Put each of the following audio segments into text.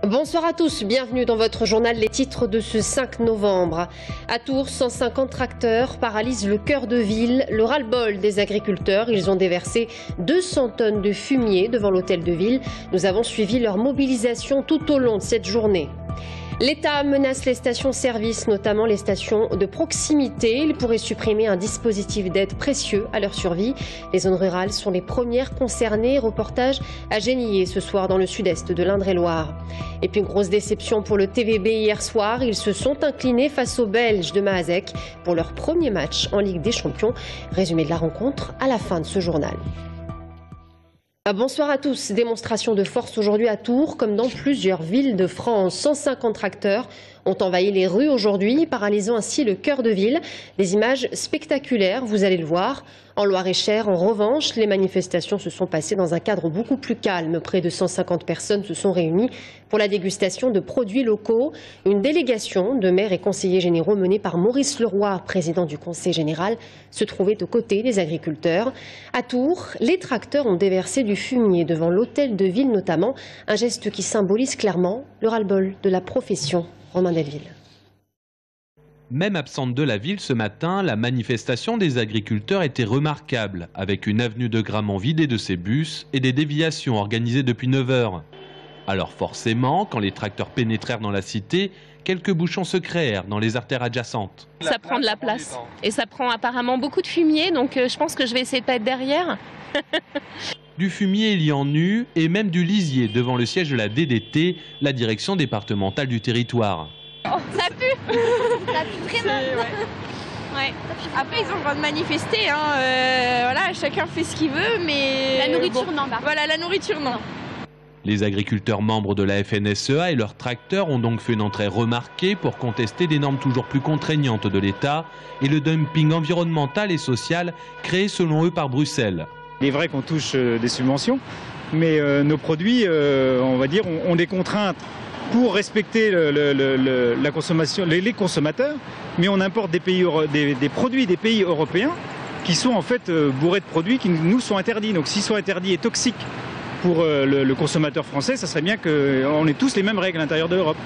Bonsoir à tous, bienvenue dans votre journal. Les titres de ce 5 novembre. À Tours, 150 tracteurs paralysent le cœur de ville. Le ras-le-bol des agriculteurs, ils ont déversé 200 tonnes de fumier devant l'hôtel de ville. Nous avons suivi leur mobilisation tout au long de cette journée. L'État menace les stations-service, notamment les stations de proximité. Il pourrait supprimer un dispositif d'aide précieux à leur survie. Les zones rurales sont les premières concernées. Reportage à Genillé ce soir dans le sud-est de l'Indre-et-Loire. Et puis une grosse déception pour le TVB hier soir. Ils se sont inclinés face aux Belges de Mahazek pour leur premier match en Ligue des Champions. Résumé de la rencontre à la fin de ce journal. Bonsoir à tous. Démonstration de force aujourd'hui à Tours, comme dans plusieurs villes de France. 150 tracteurs ont envahi les rues aujourd'hui, paralysant ainsi le cœur de ville. Des images spectaculaires, vous allez le voir. En Loir-et-Cher, en revanche, les manifestations se sont passées dans un cadre beaucoup plus calme. Près de 150 personnes se sont réunies pour la dégustation de produits locaux. Une délégation de maires et conseillers généraux menée par Maurice Leroy, président du Conseil général, se trouvait aux côtés des agriculteurs. À Tours, les tracteurs ont déversé du fumier devant l'hôtel de ville notamment, un geste qui symbolise clairement le ras-le-bol de la profession. Romain Delville. Même absente de la ville ce matin, la manifestation des agriculteurs était remarquable, avec une avenue de Grammont vidée de ses bus et des déviations organisées depuis 9 heures. Alors forcément, quand les tracteurs pénétrèrent dans la cité, quelques bouchons se créèrent dans les artères adjacentes. Ça prend de la place et ça prend apparemment beaucoup de fumier, donc je pense que je vais essayer de pas être derrière. Du fumier, il y en eut, et même du lisier devant le siège de la DDT, la direction départementale du territoire. Oh, ça pue. Ça pue très mal. Ouais. Après, ils ont le droit de manifester, voilà, chacun fait ce qu'il veut, mais... La nourriture, bon, non. Voilà, la nourriture, non. Les agriculteurs membres de la FNSEA et leurs tracteurs ont donc fait une entrée remarquée pour contester des normes toujours plus contraignantes de l'État et le dumping environnemental et social créé selon eux par Bruxelles. Il est vrai qu'on touche des subventions, mais nos produits, on va dire, ont des contraintes pour respecter la consommation, les consommateurs, mais on importe des produits des pays européens qui sont en fait bourrés de produits qui nous sont interdits. Donc s'ils sont interdits et toxiques pour le consommateur français, ça serait bien qu'on ait tous les mêmes règles à l'intérieur de l'Europe.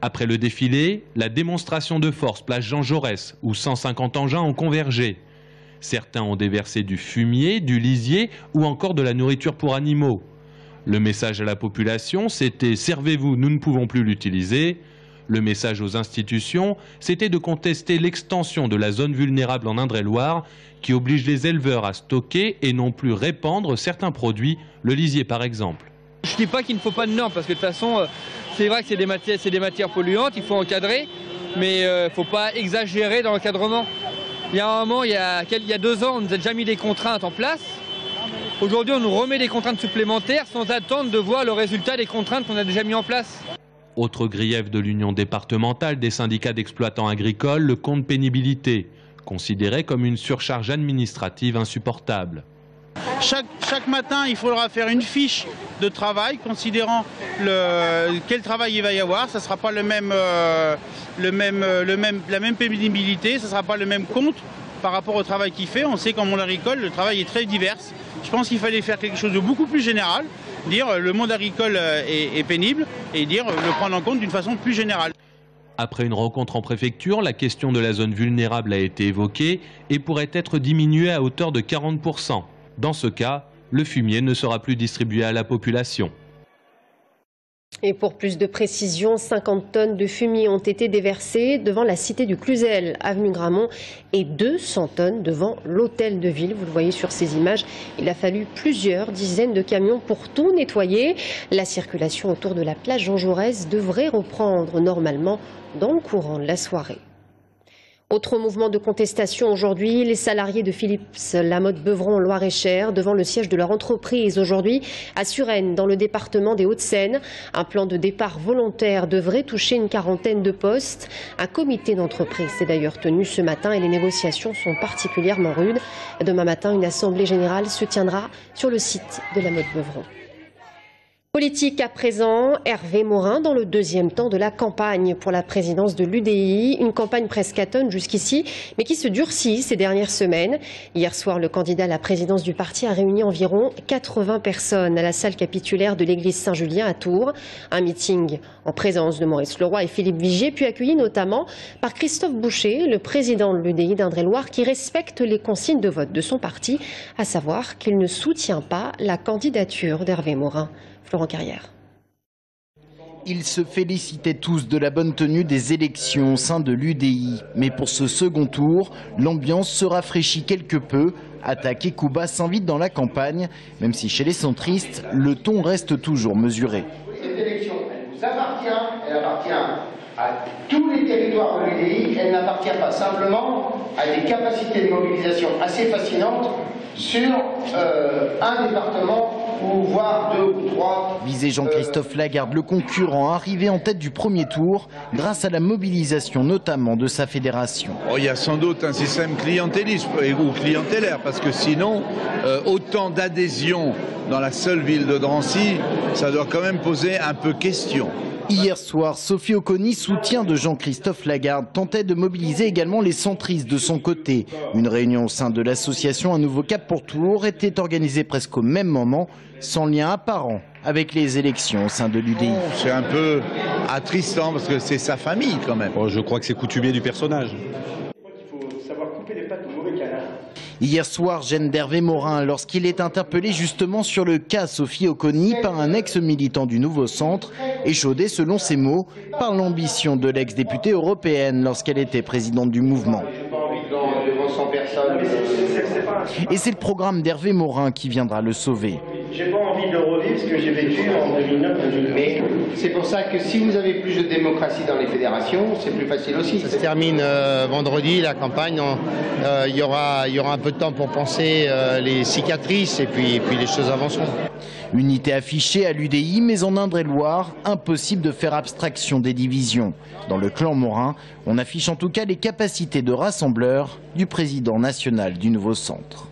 Après le défilé, la démonstration de force place Jean Jaurès, où 150 engins ont convergé. Certains ont déversé du fumier, du lisier ou encore de la nourriture pour animaux. Le message à la population, c'était « Servez-vous, nous ne pouvons plus l'utiliser ». Le message aux institutions, c'était de contester l'extension de la zone vulnérable en Indre-et-Loire qui oblige les éleveurs à stocker et non plus répandre certains produits, le lisier par exemple. Je ne dis pas qu'il ne faut pas de normes parce que de toute façon, c'est vrai que c'est des matières polluantes, il faut encadrer, mais il ne faut pas exagérer dans l'encadrement. Il y a un moment, il y a 2 ans, on nous a déjà mis des contraintes en place. Aujourd'hui, on nous remet des contraintes supplémentaires sans attendre de voir le résultat des contraintes qu'on a déjà mis en place. Autre grief de l'Union départementale des syndicats d'exploitants agricoles, le compte pénibilité, considéré comme une surcharge administrative insupportable. Chaque matin, il faudra faire une fiche de travail, considérant quel travail il va y avoir. Ça ne sera pas la même pénibilité, ça ne sera pas le même compte par rapport au travail qu'il fait. On sait qu'en monde agricole, le travail est très divers. Je pense qu'il fallait faire quelque chose de beaucoup plus général, dire le monde agricole est pénible et dire le prendre en compte d'une façon plus générale. Après une rencontre en préfecture, la question de la zone vulnérable a été évoquée et pourrait être diminuée à hauteur de 40%. Dans ce cas, le fumier ne sera plus distribué à la population. Et pour plus de précision, 50 tonnes de fumier ont été déversées devant la cité du Cluzel, avenue Grammont, et 200 tonnes devant l'hôtel de ville. Vous le voyez sur ces images, il a fallu plusieurs dizaines de camions pour tout nettoyer. La circulation autour de la place Jean Jaurès devrait reprendre normalement dans le courant de la soirée. Autre mouvement de contestation aujourd'hui, les salariés de Philips Lamotte-Beuvron en Loir-et-Cher devant le siège de leur entreprise aujourd'hui à Suresnes dans le département des Hauts-de-Seine. Un plan de départ volontaire devrait toucher une quarantaine de postes. Un comité d'entreprise s'est d'ailleurs tenu ce matin et les négociations sont particulièrement rudes. Demain matin, une assemblée générale se tiendra sur le site de Lamotte-Beuvron. Politique à présent, Hervé Morin dans le deuxième temps de la campagne pour la présidence de l'UDI. Une campagne presque atone jusqu'ici, mais qui se durcit ces dernières semaines. Hier soir, le candidat à la présidence du parti a réuni environ 80 personnes à la salle capitulaire de l'église Saint-Julien à Tours. Un meeting en présence de Maurice Leroy et Philippe Vigier, puis accueilli notamment par Christophe Boucher, le président de l'UDI d'Indre-et-Loire, qui respecte les consignes de vote de son parti, à savoir qu'il ne soutient pas la candidature d'Hervé Morin. Florent Carrière. Ils se félicitaient tous de la bonne tenue des élections au sein de l'UDI. Mais pour ce second tour, l'ambiance se rafraîchit quelque peu. Attaque et coups bas s'invitent dans la campagne, même si chez les centristes, le ton reste toujours mesuré. Cette élection, elle vous appartient, elle appartient à tous les territoires de l'UDI, elle n'appartient pas simplement à des capacités de mobilisation assez fascinantes sur un département ou voire 2 ou 3. Visait Jean-Christophe Lagarde, le concurrent, arrivé en tête du premier tour grâce à la mobilisation notamment de sa fédération. Il y a sans doute un système clientéliste ou clientélaire, parce que sinon, autant d'adhésion dans la seule ville de Drancy, ça doit quand même poser un peu question. Hier soir, Sophie Oconi, soutien de Jean-Christophe Lagarde, tentait de mobiliser également les centristes de son côté. Une réunion au sein de l'association Un Nouveau Cap pour Tours était organisée presque au même moment, sans lien apparent avec les élections au sein de l'UDI. C'est un peu attristant parce que c'est sa famille quand même. Je crois que c'est coutumier du personnage. Hier soir, gêne d'Hervé Morin lorsqu'il est interpellé justement sur le cas Sophie Oconi par un ex-militant du Nouveau Centre, échaudé selon ses mots par l'ambition de l'ex-députée européenne lorsqu'elle était présidente du mouvement. Et c'est le programme d'Hervé Morin qui viendra le sauver. J'ai pas envie de le revivre ce que j'ai vécu en 2009-2020. Mais c'est pour ça que si vous avez plus de démocratie dans les fédérations, c'est plus facile aussi. Ça se termine vendredi, la campagne. Il y aura un peu de temps pour penser les cicatrices et puis les choses avanceront. Unité affichée à l'UDI, mais en Indre-et-Loire, impossible de faire abstraction des divisions. Dans le clan Morin, on affiche en tout cas les capacités de rassembleur du président national du Nouveau Centre.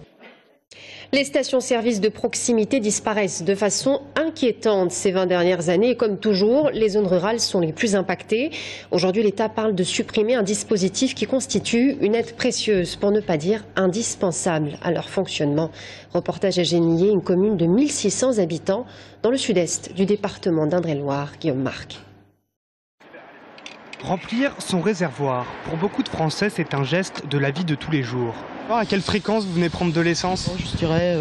Les stations-service de proximité disparaissent de façon inquiétante ces 20 dernières années. Et comme toujours, les zones rurales sont les plus impactées. Aujourd'hui, l'État parle de supprimer un dispositif qui constitue une aide précieuse, pour ne pas dire indispensable à leur fonctionnement. Reportage à Genillé, une commune de 1600 habitants dans le sud-est du département d'Indre-et-Loire. Guillaume Marc. Remplir son réservoir, pour beaucoup de Français, c'est un geste de la vie de tous les jours. Alors, à quelle fréquence vous venez prendre de l'essence? Je dirais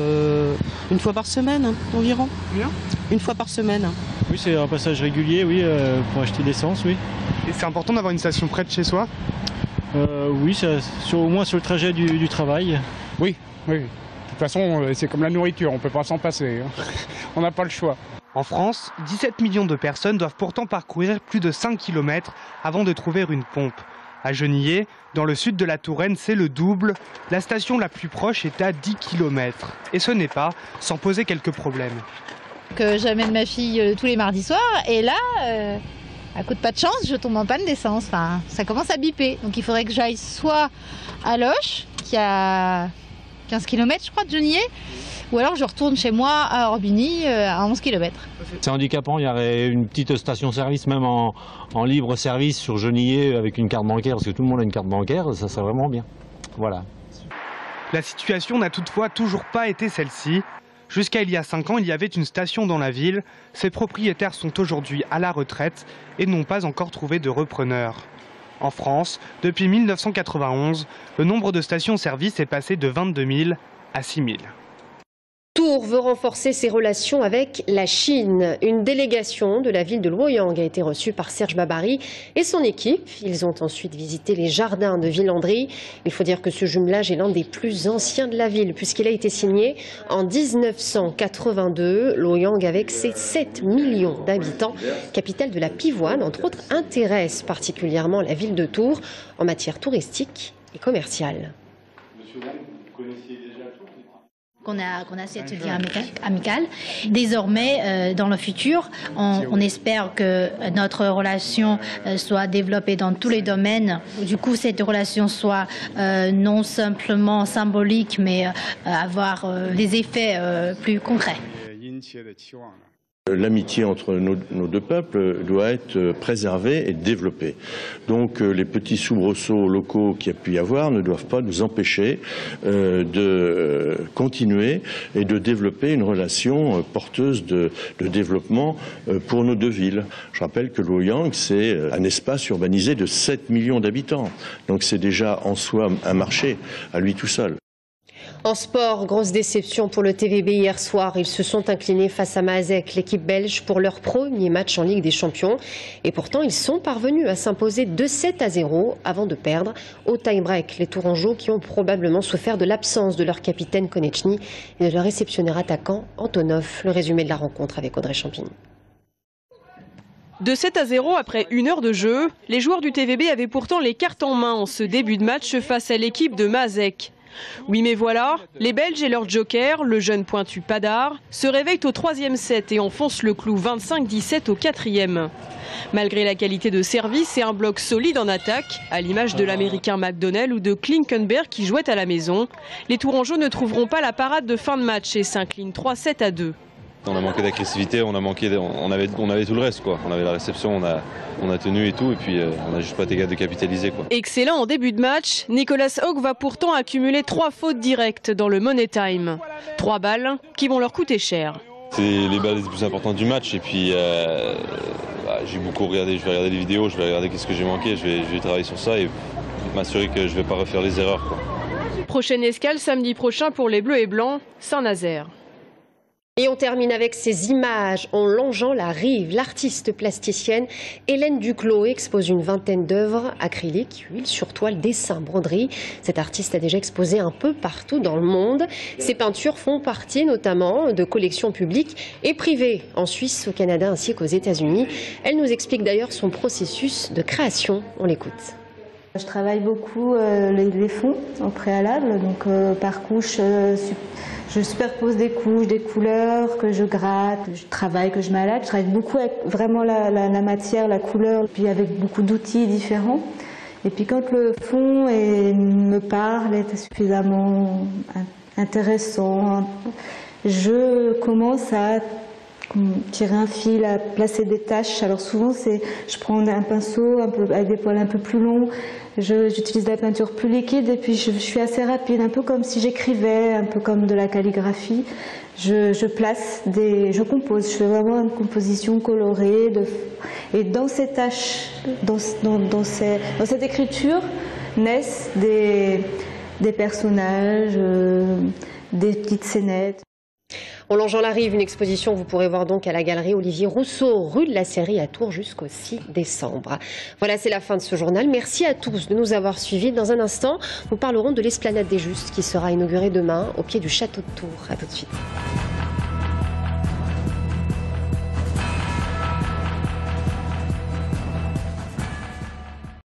une fois par semaine environ. Combien? Une fois par semaine. Oui, c'est un passage régulier, oui, pour acheter de l'essence, oui. Et c'est important d'avoir une station près de chez soi? Oui, au moins sur le trajet du travail. Oui, oui. De toute façon, c'est comme la nourriture, on ne peut pas s'en passer. On n'a pas le choix. En France, 17 millions de personnes doivent pourtant parcourir plus de 5 km avant de trouver une pompe. À Genillé, dans le sud de la Touraine, c'est le double. La station la plus proche est à 10 km. Et ce n'est pas sans poser quelques problèmes. J'amène ma fille tous les mardis soirs et là, à coup de pas de chance, je tombe en panne d'essence. Enfin, ça commence à biper. Donc il faudrait que j'aille soit à Loches, qui a 15 km je crois de Genillé, ou alors je retourne chez moi à Orbigny à 11 km. C'est handicapant, il y aurait une petite station-service même en libre service sur Genillé avec une carte bancaire, parce que tout le monde a une carte bancaire, ça serait vraiment bien. Voilà. La situation n'a toutefois toujours pas été celle-ci. Jusqu'à il y a 5 ans, il y avait une station dans la ville. Ses propriétaires sont aujourd'hui à la retraite et n'ont pas encore trouvé de repreneur. En France, depuis 1991, le nombre de stations-service est passé de 22 000 à 6 000. Tours veut renforcer ses relations avec la Chine. Une délégation de la ville de Luoyang a été reçue par Serge Babary et son équipe. Ils ont ensuite visité les jardins de Villandry. Il faut dire que ce jumelage est l'un des plus anciens de la ville puisqu'il a été signé en 1982. Luoyang, avec ses 7 millions d'habitants, capitale de la pivoine, entre autres, intéresse particulièrement la ville de Tours en matière touristique et commerciale. Monsieur Wang, vous connaissiez déjà Tours ? Qu'on a cette lien amical. Désormais, dans le futur, on espère que notre relation soit développée dans tous les domaines. Du coup, cette relation soit non simplement symbolique, mais avoir des effets plus concrets. L'amitié entre nos deux peuples doit être préservée et développée. Donc les petits soubresauts locaux qu'il y a pu y avoir ne doivent pas nous empêcher de continuer et de développer une relation porteuse de développement pour nos deux villes. Je rappelle que Luoyang, c'est un espace urbanisé de 7 millions d'habitants. Donc c'est déjà en soi un marché à lui tout seul. En sport, grosse déception pour le TVB hier soir. Ils se sont inclinés face à Maazek, l'équipe belge, pour leur premier match en Ligue des Champions. Et pourtant, ils sont parvenus à s'imposer 2-7-0 avant de perdre au tie-break. Les Tourangeaux qui ont probablement souffert de l'absence de leur capitaine Konechny et de leur réceptionneur attaquant Antonov. Le résumé de la rencontre avec Audrey Champigny. 2-7-0 après 1 heure de jeu, les joueurs du TVB avaient pourtant les cartes en main en ce début de match face à l'équipe de Maazek. Oui mais voilà, les Belges et leur joker, le jeune pointu Padar, se réveillent au 3e set et enfoncent le clou 25-17 au 4e. Malgré la qualité de service et un bloc solide en attaque, à l'image de l'américain McDonnell ou de Klinkenberg qui jouait à la maison, les Tourangeaux ne trouveront pas la parade de fin de match et s'inclinent 3-7-2. On a manqué d'agressivité, on avait tout le reste quoi. On avait la réception, on a tenu et tout, et puis on n'a juste pas été capable de capitaliser quoi. Excellent en début de match, Nicolas Haug va pourtant accumuler 3 fautes directes dans le Money Time. 3 balles qui vont leur coûter cher. C'est les balles les plus importantes du match, et puis j'ai beaucoup regardé, je vais regarder les vidéos, je vais regarder qu'est-ce que j'ai manqué, je vais travailler sur ça et m'assurer que je ne vais pas refaire les erreurs quoi. Prochaine escale samedi prochain pour les Bleus et Blancs, Saint-Nazaire. Et on termine avec ces images en longeant la rive. L'artiste plasticienne Hélène Duclos expose une vingtaine d'œuvres acryliques, huile sur toile, dessin, broderie. Cette artiste a déjà exposé un peu partout dans le monde. Ses peintures font partie notamment de collections publiques et privées en Suisse, au Canada ainsi qu'aux États-Unis. Elle nous explique d'ailleurs son processus de création. On l'écoute. Je travaille beaucoup les fonds au préalable, donc par couche. Je superpose des couches, des couleurs que je gratte, je travaille, que je malade. Je travaille beaucoup avec vraiment la matière, la couleur, puis avec beaucoup d'outils différents. Et puis quand le fond me parle, est suffisamment intéressant, je commence à tirer un fil, à placer des taches. Alors souvent, je prends un pinceau avec des poils un peu plus longs, j'utilise de la peinture plus liquide et puis je suis assez rapide, un peu comme si j'écrivais, un peu comme de la calligraphie. Je compose, je fais vraiment une composition colorée. Et dans ces taches, dans cette écriture, naissent des personnages, des petites scénettes. En longeant la rive, une exposition que vous pourrez voir donc à la galerie Olivier Rousseau, rue de la Série à Tours jusqu'au 6 décembre. Voilà, c'est la fin de ce journal. Merci à tous de nous avoir suivis. Dans un instant, nous parlerons de l'Esplanade des Justes qui sera inaugurée demain au pied du château de Tours. À tout de suite.